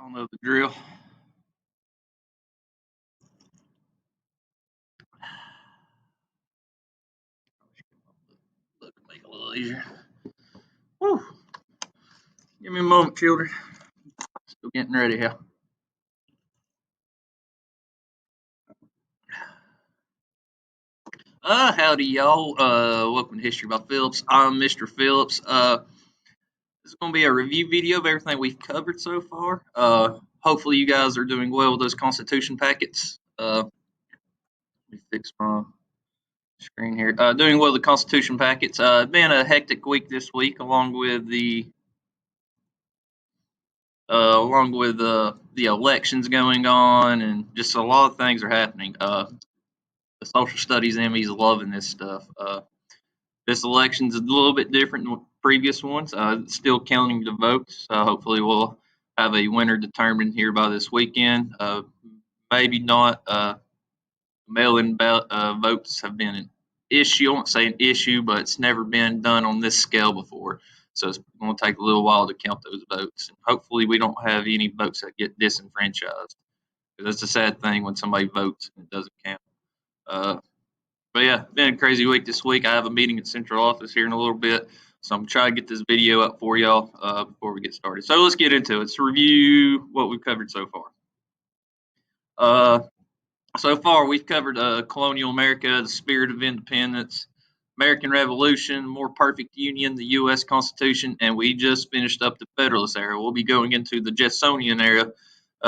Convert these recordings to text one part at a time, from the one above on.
Y'all know the drill. Look, make it a little easier. Woo. Give me a moment, children. Still getting ready here. Howdy, y'all. Welcome to History by Phillips. I'm Mr. Phillips. This is going to be a review video of everything we've covered so far. Hopefully, you guys are doing well with those Constitution packets. Let me fix my screen here. Doing well with the Constitution packets. Been a hectic week this week, along with the elections going on, and just a lot of things are happening. The social studies Emmy's loving this stuff. This election's a little bit different than previous ones. Still counting the votes. Hopefully, we'll have a winner determined here by this weekend. Maybe not. Mail-in votes have been an issue. I won't say an issue, but it's never been done on this scale before. So it's going to take a little while to count those votes. And hopefully, we don't have any votes that get disenfranchised. Because that's a sad thing when somebody votes and it doesn't count. But yeah, been a crazy week this week. I have a meeting at central office here in a little bit, so I'm gonna try to get this video up for y'all before we get started. So let's get into it. Let's review what we've covered so far. So far, we've covered Colonial America, the spirit of independence, American Revolution, more perfect union, the U.S. Constitution, and we just finished up the Federalist Era. We'll be going into the Jeffersonian era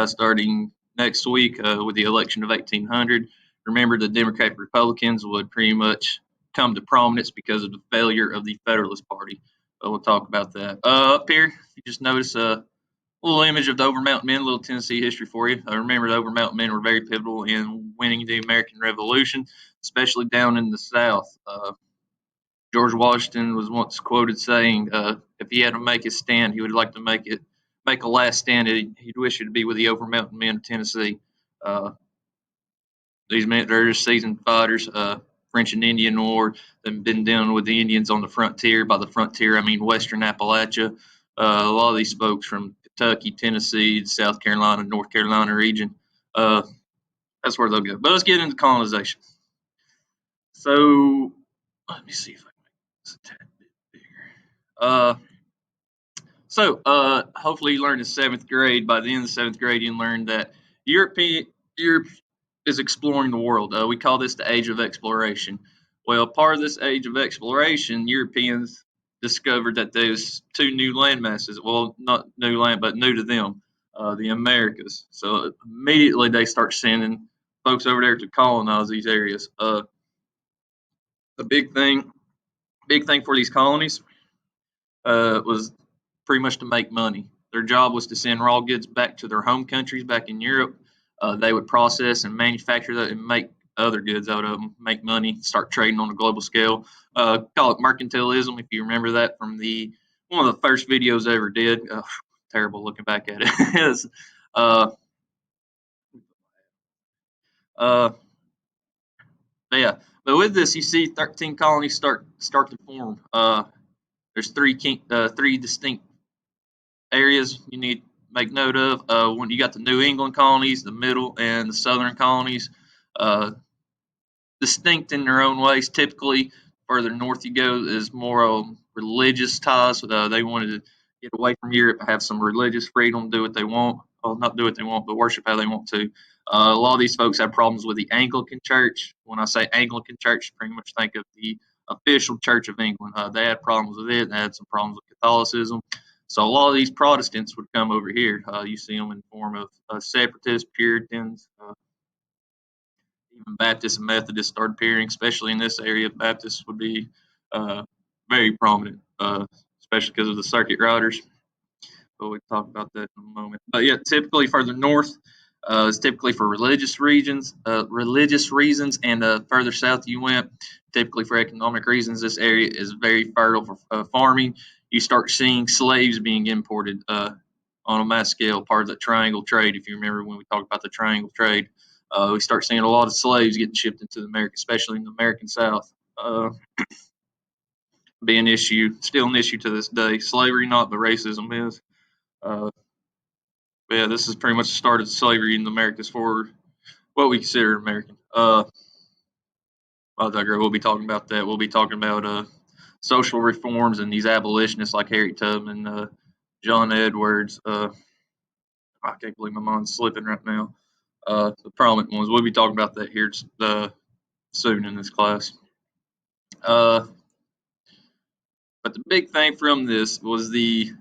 starting next week with the election of 1800. Remember, the Democratic Republicans would pretty much come to prominence because of the failure of the Federalist Party. We'll talk about that. Up here, you just notice a little image of the Overmountain Men, a little Tennessee history for you. Remember, the Overmountain Men were very pivotal in winning the American Revolution, especially down in the South. George Washington was once quoted saying, if he had to make his stand, he would like to make a last stand. He'd wish it to be with the Overmountain Men of Tennessee. These men, they're just seasoned fighters. French and Indian War. They've been dealing with the Indians on the frontier. By the frontier, I mean Western Appalachia. A lot of these folks from Kentucky, Tennessee, South Carolina, North Carolina region. That's where they'll go. But let's get into colonization. So let me see if I can make this a tad bit bigger. Hopefully you learned in seventh grade. By the end of the seventh grade, you learned that Europe is exploring the world. We call this the age of exploration. Well, part of this age of exploration, Europeans discovered that there's two new land masses. Well, not new land, but new to them, the Americas. So immediately they start sending folks over there to colonize these areas. The big thing for these colonies was pretty much to make money. Their job was to send raw goods back to their home countries, back in Europe. They would process and manufacture that and make other goods out of them, make money, start trading on a global scale. Call it mercantilism, if you remember that from one of the first videos I ever did. Terrible looking back at it. uh, uh, yeah, but with this, you see 13 colonies start to form. There's three distinct areas you need to make note of. When you got the New England colonies, the middle and the southern colonies, uh, distinct in their own ways. Typically, further north you go is more religious ties. They wanted to get away from Europe, have some religious freedom, do what they want. Well, not do what they want, but worship how they want to. A lot of these folks have problems with the Anglican Church. When I say Anglican Church, pretty much think of the official Church of England. They had problems with it. They had some problems with Catholicism. So a lot of these Protestants would come over here. You see them in the form of separatists, Puritans, even Baptists and Methodists started appearing, especially in this area. Baptists would be uh, very prominent, especially because of the circuit riders. But we can talk about that in a moment. But yeah, typically further north is typically for religious reasons, and further south you went, typically for economic reasons. This area is very fertile for farming. You start seeing slaves being imported on a mass scale, part of the triangle trade. If you remember when we talked about the triangle trade, we start seeing a lot of slaves getting shipped into America, especially in the American South. Be an issue, still an issue to this day. Slavery not, but racism is. Uh, But yeah, this is pretty much the start of slavery in the Americas for what we consider American. I digress. We'll be talking about that. We'll be talking about social reforms and these abolitionists like Harriet Tubman, John Edwards. I can't believe my mind's slipping right now. The prominent ones. We'll be talking about that here soon in this class. Uh, but the big thing from this was the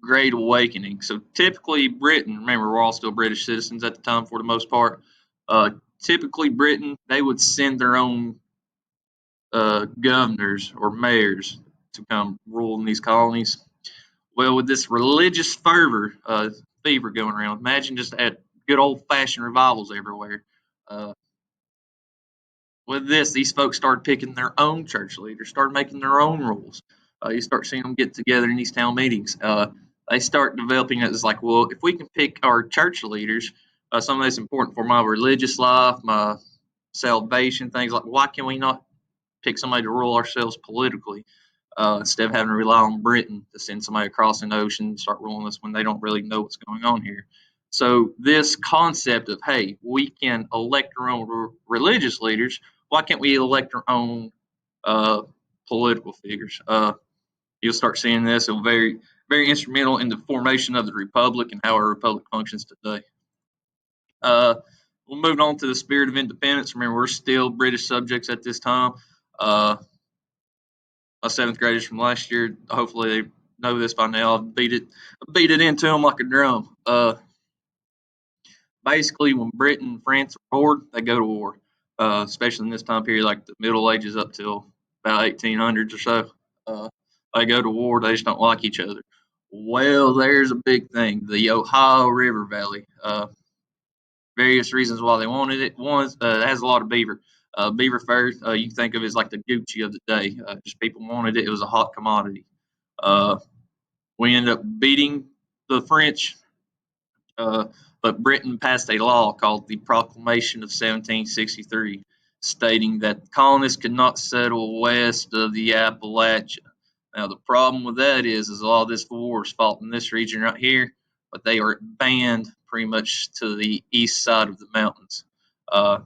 Great Awakening. So typically, Britain, remember, we're all still British citizens at the time for the most part. Uh, Typically, Britain, they would send their own governors or mayors to come rule in these colonies. Well, with this religious fever going around, imagine just at good old fashioned revivals everywhere. Uh, with this, these folks started picking their own church leaders, started making their own rules. You start seeing them get together in these town meetings. They start developing it as like, well, if we can pick our church leaders, some of that's important for my religious life, my salvation, things like, why can we not pick somebody to rule ourselves politically instead of having to rely on Britain to send somebody across an ocean and start ruling us when they don't really know what's going on here? So this concept of, hey, we can elect our own religious leaders, why can't we elect our own uh, political figures? You'll start seeing this. It'll very, very instrumental in the formation of the republic and how our republic functions today. Uh, we'll move on to the spirit of independence. Remember, we're still British subjects at this time. Uh, my seventh graders from last year, hopefully they know this by now. I beat it into them like a drum. Basically, when Britain and France are bored, they go to war. Especially in this time period, like the Middle Ages up till about 1800s or so. Uh, they go to war. They just don't like each other. Well, there's a big thing: the Ohio River Valley. Various reasons why they wanted it. One, it has a lot of beaver. Beaver fur, you can think of it as like the Gucci of the day. Just people wanted it. It was a hot commodity. Uh, we ended up beating the French, uh, but Britain passed a law called the Proclamation of 1763, stating that colonists could not settle west of the Appalachia. Now the problem with that is a lot of this war is fought in this region right here, but they are banned pretty much to the east side of the mountains. Uh,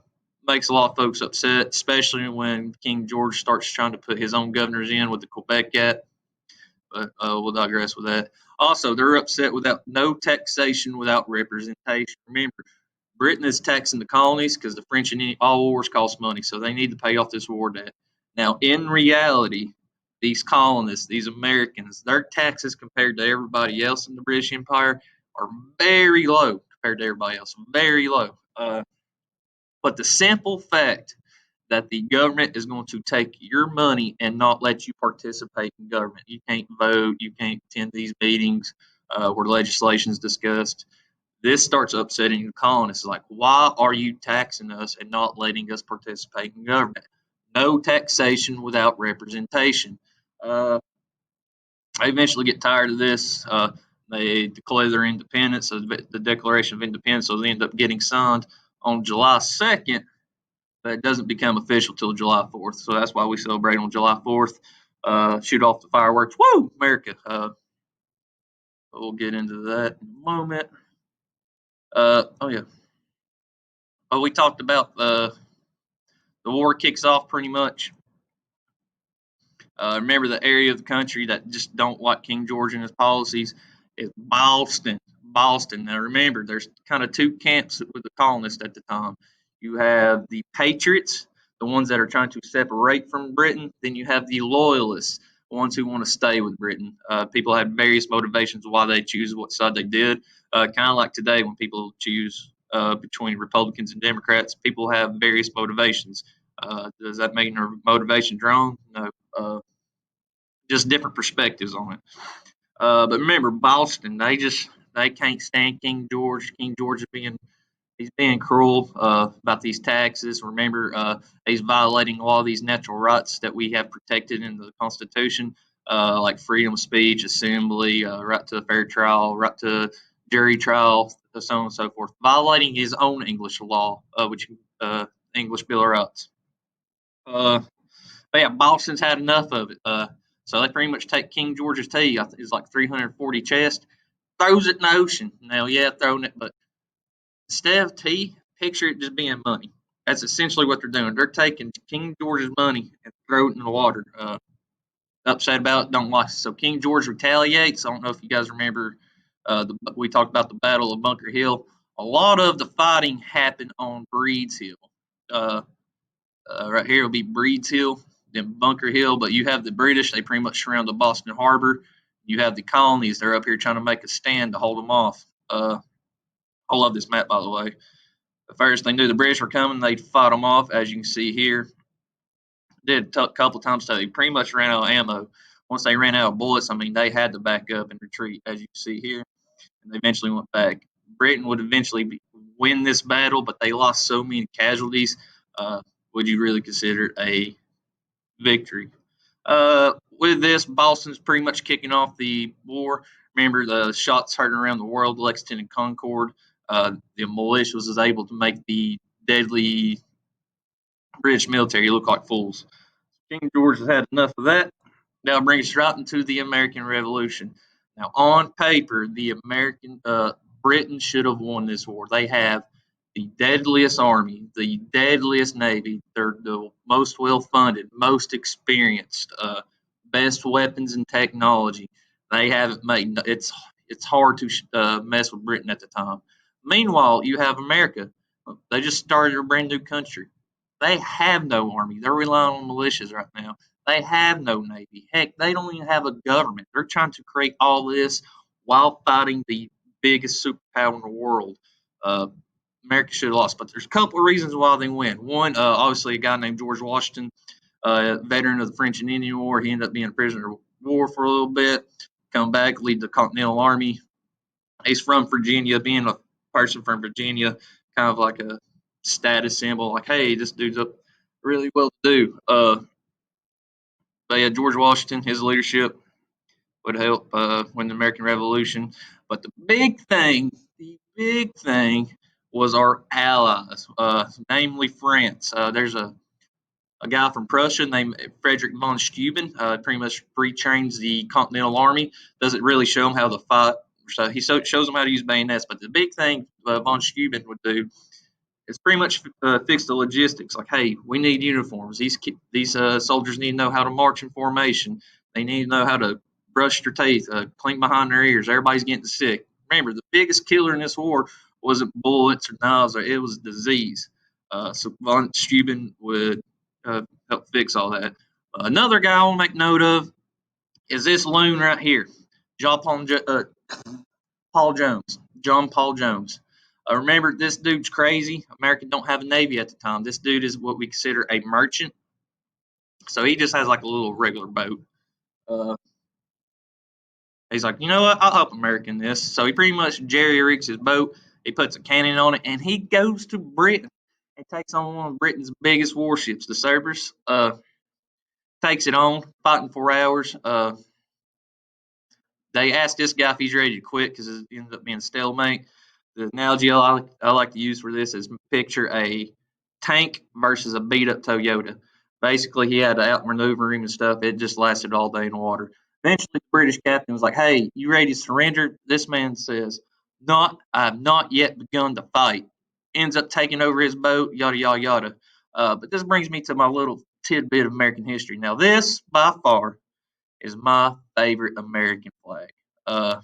Makes a lot of folks upset, especially when King George starts trying to put his own governors in with the Quebec Act. But we'll digress with that. Also, they're upset without no taxation without representation. Remember, Britain is taxing the colonies because the French and all wars cost money, so they need to pay off this war debt. Now, in reality, these colonists, these Americans, their taxes compared to everybody else in the British Empire are very low compared to everybody else, very low. But the simple fact that the government is going to take your money and not let you participate in government. You can't vote, you can't attend these meetings where legislation is discussed. This starts upsetting the colonists. Like, why are you taxing us and not letting us participate in government? No taxation without representation. Uh, I eventually get tired of this. They declare their independence, so the Declaration of Independence, so they end up getting signed on July 2nd, but it doesn't become official till July 4th. So that's why we celebrate on July 4th. Shoot off the fireworks. Woo, America. We'll get into that in a moment. Oh, yeah. We talked about the war kicks off pretty much. Remember the area of the country that just don't like King George and his policies is Boston. Boston. Now remember, there's kind of two camps with the colonists at the time. You have the patriots, the ones that are trying to separate from Britain. Then you have the loyalists, the ones who want to stay with Britain. People had various motivations why they choose what side they did. Kind of like today when people choose between Republicans and Democrats, people have various motivations. Does that make their motivations wrong? No. Just different perspectives on it. But remember, Boston, they can't stand King George. King George is he's being cruel about these taxes. Remember, he's violating a lot of these natural rights that we have protected in the Constitution, like freedom of speech, assembly, right to a fair trial, right to jury trial, so on and so forth. Violating his own English law, which English Bill of Rights. Uh, But yeah, Boston's had enough of it. So they pretty much take King George's tea. It's like 340 chest. throws it in the ocean. Now, yeah, throwing it, but instead of tea, picture it just being money. That's essentially what they're doing. They're taking King George's money and throw it in the water. Upset about it, don't like it. So King George retaliates. I don't know if you guys remember, we talked about the Battle of Bunker Hill. A lot of the fighting happened on Breed's Hill. Uh, right here will be Breed's Hill, then Bunker Hill. But you have the British; they pretty much surround the Boston Harbor. You have the colonies; they're up here trying to make a stand to hold them off. I love this map, by the way. The first they knew the British were coming, they'd fight them off, as you can see here. Did a couple times, so they pretty much ran out of ammo. Once they ran out of bullets, I mean, they had to back up and retreat, as you can see here. And they eventually went back. Britain would eventually win this battle, but they lost so many casualties. Would you really consider it a victory? With this, Boston's pretty much kicking off the war. Remember, the shots heard around the world, Lexington and Concord. The militia was able to make the deadly British military look like fools. King George has had enough of that. Now brings us right into the American Revolution. Now, on paper, the American Britain should have won this war. They have the deadliest army, the deadliest navy. They're the most well funded, most experienced, best weapons and technology. They haven't made it's hard to mess with Britain at the time. Meanwhile, you have America. They just started a brand new country. They have no army. They're relying on militias right now. They have no navy. Heck, they don't even have a government. They're trying to create all this while fighting the biggest superpower in the world. Uh, America should have lost, but there's a couple of reasons why they win. One, obviously, a guy named George Washington, veteran of the French and Indian War. He ended up being a prisoner of war for a little bit. Come back, lead the Continental Army. He's from Virginia. Being a person from Virginia, kind of like a status symbol. Like, hey, this dude's up really well to do. But yeah, George Washington, his leadership would help win the American Revolution. But the big thing was our allies, namely France. There's a guy from Prussia named Frederick von Steuben. Pretty much pre-trains the Continental Army. Doesn't really show them how to fight. So he shows them how to use bayonets. But the big thing von Steuben would do is pretty much fix the logistics. Like, hey, we need uniforms. These soldiers need to know how to march in formation. They need to know how to brush their teeth, clean behind their ears. Everybody's getting sick. Remember, the biggest killer in this war wasn't bullets or knives, it was disease. So von Steuben would help fix all that. Another guy I want to make note of is this loon right here, John Paul, Paul Jones. John Paul Jones. Remember, this dude's crazy. America don't have a navy at the time. This dude is what we consider a merchant. So he just has like a little regular boat. Uh, he's like, you know what? I'll help America in this. So he pretty much jerry rigs his boat. He puts a cannon on it, and he goes to Britain and takes on one of Britain's biggest warships, the Cerberus. Takes it on, fighting 4 hours. They asked this guy if he's ready to quit because it ended up being a stalemate. The analogy I like to use for this is picture a tank versus a beat up Toyota. Basically, he had to outmaneuver him and stuff. It just lasted all day in the water. Eventually, the British captain was like, "Hey, you ready to surrender?" This man says, "Not. I have not yet begun to fight." Ends up taking over his boat. Yada yada yada. But this brings me to my little tidbit of American history. Now, this by far is my favorite American flag. Uh,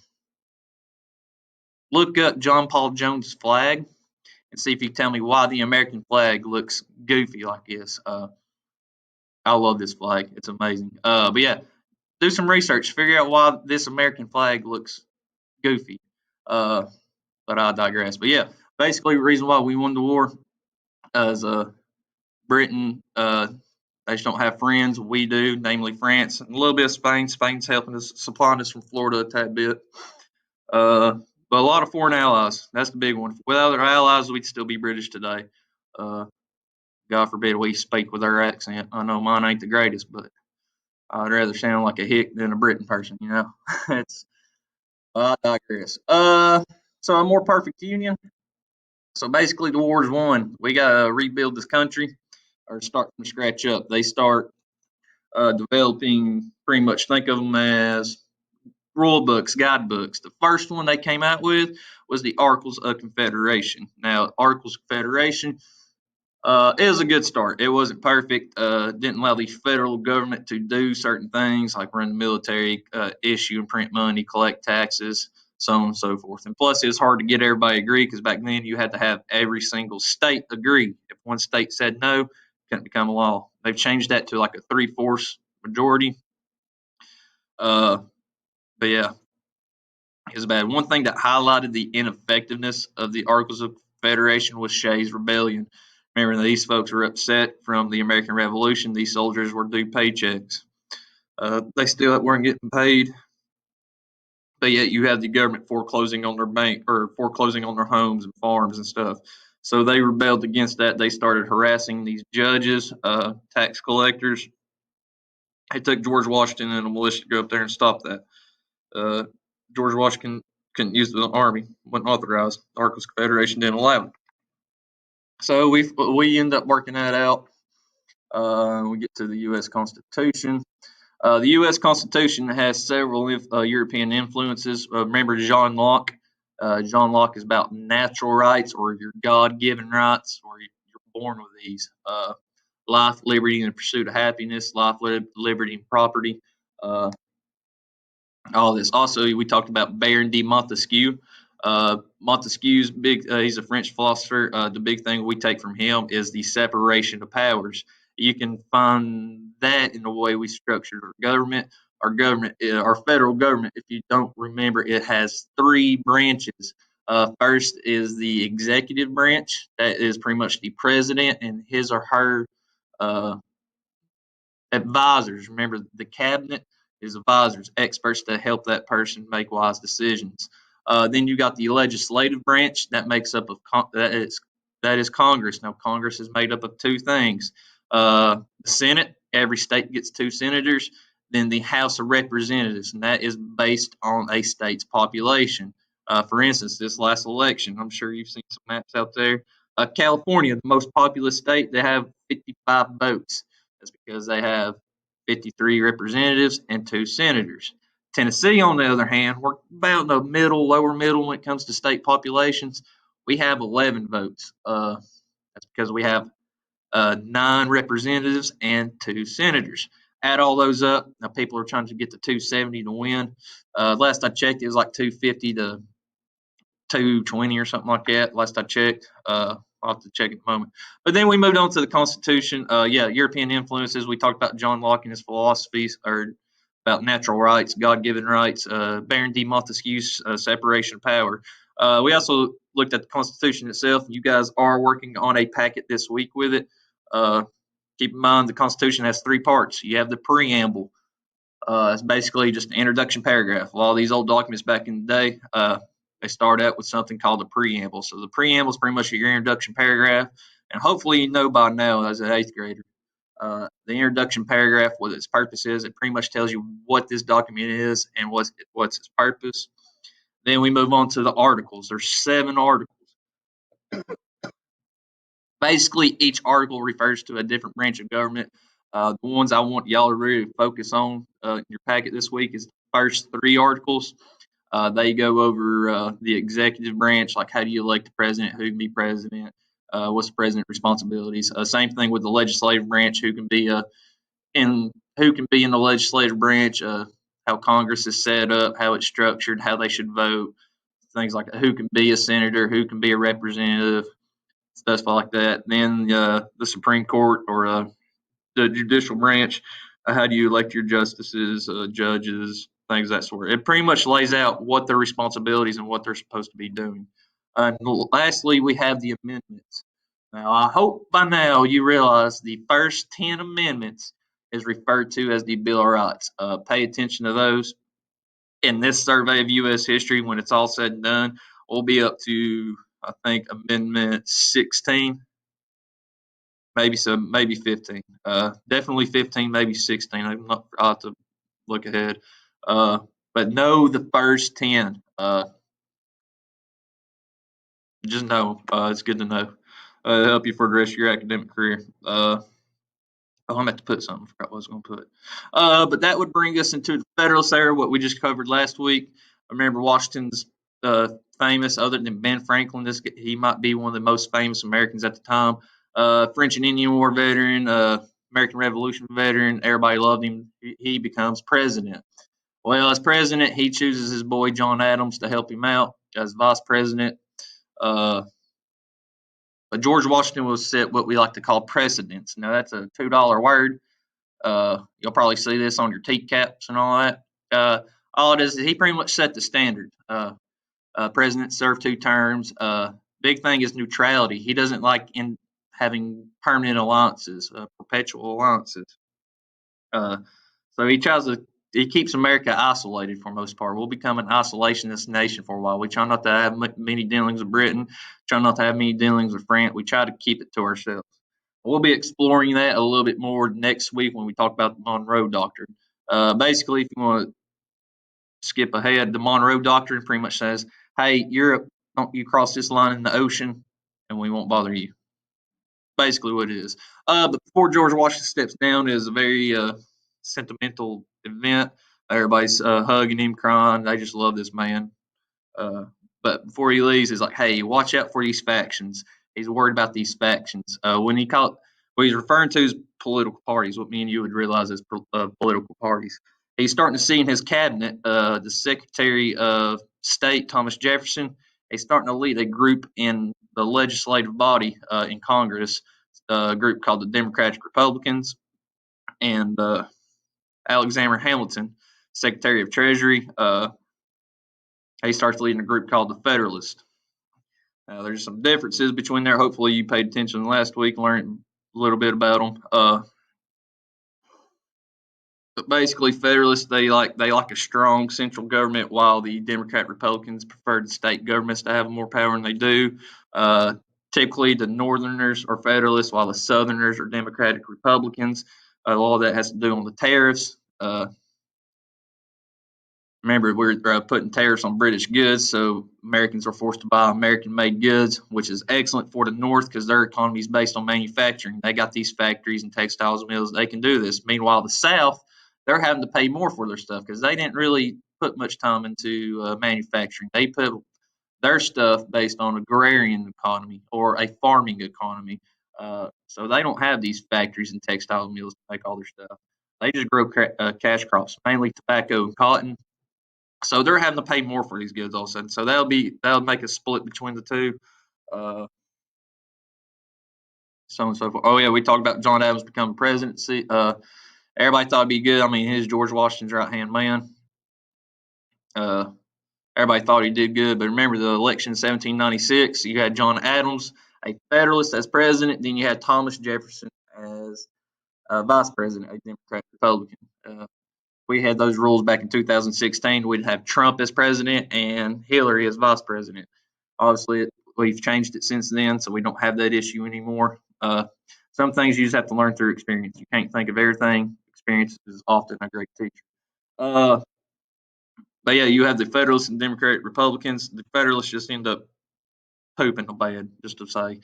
look up John Paul Jones' flag and see if you can tell me why the American flag looks goofy like this. I love this flag; it's amazing. But yeah, do some research, figure out why this American flag looks goofy. Uh, but I digress. But yeah, basically the reason why we won the war is Britain. They just don't have friends. We do, namely France, and a little bit of Spain. Spain's helping us, supplying us from Florida a tad bit. But a lot of foreign allies. That's the big one. Without our allies, we'd still be British today. Uh, God forbid we speak with our accent. I know mine ain't the greatest, but I'd rather sound like a hick than a Britain person. You know, it's I digress. So a more perfect union. So basically, the war's won. We gotta rebuild this country or start from scratch up. They start developing pretty much. Think of them as rule books, guidebooks. The first one they came out with was the Articles of Confederation. Now, Articles of Confederation it was a good start. It wasn't perfect. Didn't allow the federal government to do certain things like run the military, issue and print money, collect taxes, so on and so forth. And plus, it was hard to get everybody to agree because back then you had to have every single state agree. If one state said no, it couldn't become a law. They've changed that to like a three-fourths majority. Uh, but yeah, it was bad. One thing that highlighted the ineffectiveness of the Articles of Confederation was Shays' Rebellion. Remember, these folks were upset from the American Revolution. These soldiers were due paychecks. They still weren't getting paid, but yet you had the government foreclosing on their bank or foreclosing on their homes and farms and stuff. So they rebelled against that. They started harassing these judges, tax collectors. It took George Washington and a militia to go up there and stop that. Uh, George Washington couldn't use the army, wasn't authorized. The Articles of Confederation didn't allow it. So we end up working that out. We get to the U.S. Constitution. The U.S. Constitution has several European influences. Remember John Locke? John Locke is about natural rights or your God-given rights, or you're born with these. Life, liberty, and the pursuit of happiness, life, liberty, and property. Uh, all this. Also, we talked about Baron de Montesquieu. Montesquieu's big. He's a French philosopher. The big thing we take from him is the separation of powers. You can find that in the way we structured our government. Our federal government. If you don't remember, it has three branches. First is the executive branch. That is pretty much the president and his or her uh, advisors. Remember, the cabinet is advisors, experts that help that person make wise decisions. Then you got the legislative branch that makes up of that is Congress. Now, Congress is made up of two things: the Senate. Every state gets two senators. Then the House of Representatives, and that is based on a state's population. For instance, this last election, I'm sure you've seen some maps out there. California, the most populous state, they have 55 votes. That's because they have 53 representatives and two senators. Tennessee, on the other hand, we're about in the middle, lower middle when it comes to state populations. We have 11 votes. That's because we have 9 representatives and two senators. Add all those up. Now, people are trying to get to 270 to win. Last I checked, it was like 250 to 220 or something like that. Last I checked. I'll have to check in a moment. But then we moved on to the Constitution. Yeah, European influences. We talked about John Locke and his philosophies, or about natural rights, God-given rights. Baron de Montesquieu's separation of power. We also looked at the Constitution itself. You guys are working on a packet this week with it. Uh, keep in mind the Constitution has three parts. You have the preamble. It's basically just an introduction paragraph. A lot of these old documents back in the day, they start out with something called a preamble. So the preamble is pretty much your introduction paragraph, and hopefully you know by now as an eighth grader. The introduction paragraph, what its purpose is, it pretty much tells you what this document is and what's its purpose. Then we move on to the articles. There's 7 articles. Basically, each article refers to a different branch of government. The ones I want y'all to really focus on in your packet this week is the first 3 articles. They go over the executive branch, like how do you elect the president, who can be president, what's the president's responsibilities. Same thing with the legislative branch, who can be in the legislative branch, how Congress is set up, how it's structured, how they should vote, things like that. Who can be a senator, who can be a representative, stuff like that. Then the Supreme Court or the judicial branch. How do you elect your justices, judges, things of that sort? It pretty much lays out what their responsibilities and what they're supposed to be doing. And lastly, we have the amendments. Now, I hope by now you realize the first 10 amendments is referred to as the Bill of Rights. Pay attention to those. In this survey of U.S. history, when it's all said and done, we'll be up to, I think, Amendment 16, maybe 15. Definitely 15, maybe 16. I'll have to look ahead. But know the first 10. Just know. It's good to know. It'll help you for the rest of your academic career. Oh, I'm about to put something. I forgot what I was going to put. But that would bring us into the Federalist Era, what we just covered last week. I remember Washington's famous, other than Ben Franklin, he might be one of the most famous Americans at the time. French and Indian War veteran, American Revolution veteran. Everybody loved him. He becomes president. Well, as president, he chooses his boy John Adams to help him out as vice president. Uh, but George Washington was set what we like to call precedents. Now, that's a $2 word. You'll probably see this on your tea caps and all that. Uh, all it is he pretty much set the standard. President served 2 terms. Big thing is neutrality. He doesn't like in having permanent alliances, perpetual alliances. Uh, so he keeps America isolated for the most part. We'll become an isolationist nation for a while. We try not to have many dealings with Britain, try not to have many dealings with France. We try to keep it to ourselves. We'll be exploring that a little bit more next week when we talk about the Monroe Doctrine. Basically, if you want to skip ahead, the Monroe Doctrine pretty much says, hey, Europe, don't you cross this line in the ocean and we won't bother you. Basically what it is. But before George Washington steps down is a very sentimental event. Everybody's hugging him, crying. They just love this man. Uh, but before he leaves, he's like, "Hey, watch out for these factions." He's worried about these factions. What he's referring to is political parties. What me and you would realize as political parties. He's starting to see in his cabinet the Secretary of State Thomas Jefferson. He's starting to lead a group in the legislative body in Congress, a group called the Democratic Republicans, and Alexander Hamilton, Secretary of Treasury. He starts leading a group called the Federalist. There's some differences between there. Hopefully, you paid attention last week, learned a little bit about them. But basically, Federalists they like a strong central government, while the Democrat Republicans prefer the state governments to have more power than they do. Uh, Typically, the Northerners are Federalists, while the Southerners are Democratic Republicans. A lot of that has to do on the tariffs. Remember, we're putting tariffs on British goods, so Americans are forced to buy American-made goods, which is excellent for the North because their economy is based on manufacturing. They got these factories and textiles mills; they can do this. Meanwhile, the South, they're having to pay more for their stuff because they didn't really put much time into manufacturing. They put their stuff based on agrarian economy or a farming economy. So they don't have these factories and textile mills to make all their stuff. They just grow cash crops, mainly tobacco and cotton, so they're having to pay more for these goods all of a sudden. So that'll make a split between the two. Uh, so on and so forth. Oh yeah, we talked about John Adams becoming president. Everybody thought it'd be good. I mean, he's George Washington's right hand man. Uh, Everybody thought he did good, but remember the election in 1796. You had John Adams, a Federalist, as president. Then you had Thomas Jefferson as vice president, a Democrat Republican. We had those rules back in 2016. We'd have Trump as president and Hillary as vice president. Obviously, we've changed it since then, so we don't have that issue anymore. Some things you just have to learn through experience. You can't think of everything. Experience is often a great teacher. Uh, but yeah, you have the Federalists and Democratic Republicans. The Federalists just end up pooping the bed, just to say.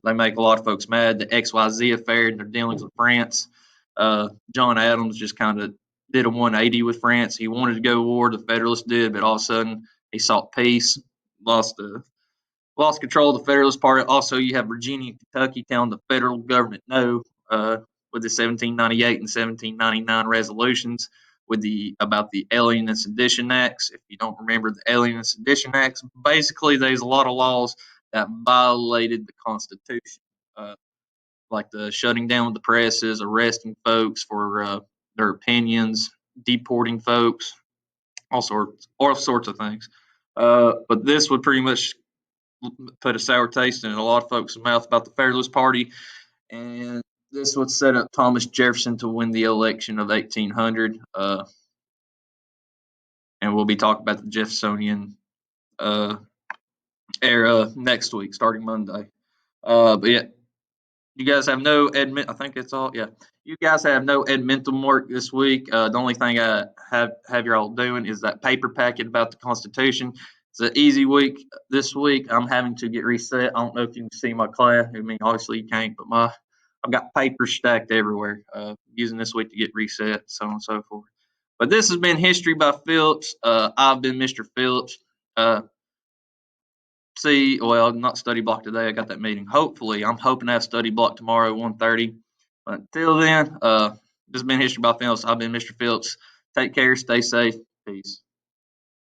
They make a lot of folks mad. The XYZ affair and their dealings with France. John Adams just kind of did a 180 with France. He wanted to go to war. The Federalists did, but all of a sudden he sought peace, lost control of the Federalist Party. Also, you have Virginia and Kentucky telling the federal government no with the 1798 and 1799 resolutions about the Alien and Sedition Acts. If you don't remember the Alien and Sedition Acts, basically there's a lot of laws that violated the Constitution, uh, like the shutting down of the presses, arresting folks for their opinions, deporting folks, all sorts of things. But this would pretty much put a sour taste in a lot of folks' mouth about the Federalist Party, and this would set up Thomas Jefferson to win the election of 1800. And we'll be talking about the Jeffersonian uh, era next week, starting Monday. But yeah, you guys have no admit. I think it's all. Yeah, you guys have no Edmentum work this week. The only thing I have y'all doing is that paper packet about the Constitution. It's an easy week this week. I'm having to get reset. I don't know if you can see my class. I mean, obviously you can't, but I've got papers stacked everywhere, using this week to get reset, so on and so forth. But this has been History by Phillips. I've been Mr. Phillips. Uh, well, not study block today. I got that meeting. Hopefully, I'm hoping to have study block tomorrow at 1:30. But until then, this has been History by Phillips. I've been Mr. Phillips. Take care. Stay safe. Peace.